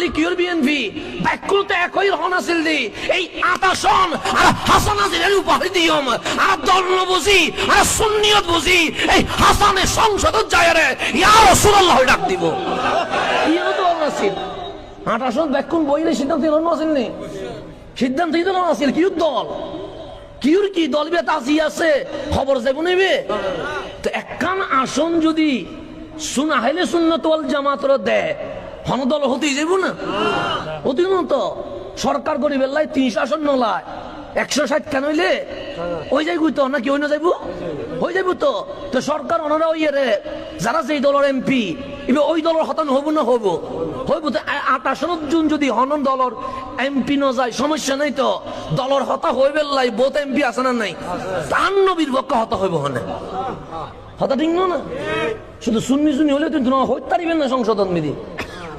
Ali কিউর BNP ব্যাকুল তো একই হন আছিল দি এই 28 সন আর হাসান আজিরের উপহার দিয়ম আর দল বুঝি আর সুন্নিয়ত বুঝি এই হাসানের সংসদত যায় রে ইয়া রাসূলুল্লাহ ডাক দিব ইয়া তো আছিল 28 সন ব্যাকুল বইলে সিদ্ধান্ত নিল আছিল নি সিদ্ধান্ত নিল আছিল কিউর দল কিউর কি দল বে তাজি আছে খবর যাব নেবে তো একখান আসন যদি সুনা হাইলে সুন্নাত ওয়াল জামাতর দেয় হনদল হতেই যাব না হতেই না তো সরকার গরিবের লাই 300 আসন নলায় 160 কেন হইলে ওই যাইব তো নাকি ওই না যাইব হয়ে যাইব তো তো সরকার ওনারা ওই রে যারা যেই দলের এমপি এবার ওই দলের হতান হবো না হবো হইব তো 28 জুন যদি হনন দলের এমপি ন যায় সমস্যা নাই তো দলের হতা হইবে লাই বোধ এমপি আছে না নাই তার নবীর পক্ষে হতা হইব হনে হতা ঠিক না শুধু সুন্নি হলে কিন্তু হইতে পারিবেন না সংসদ মিদি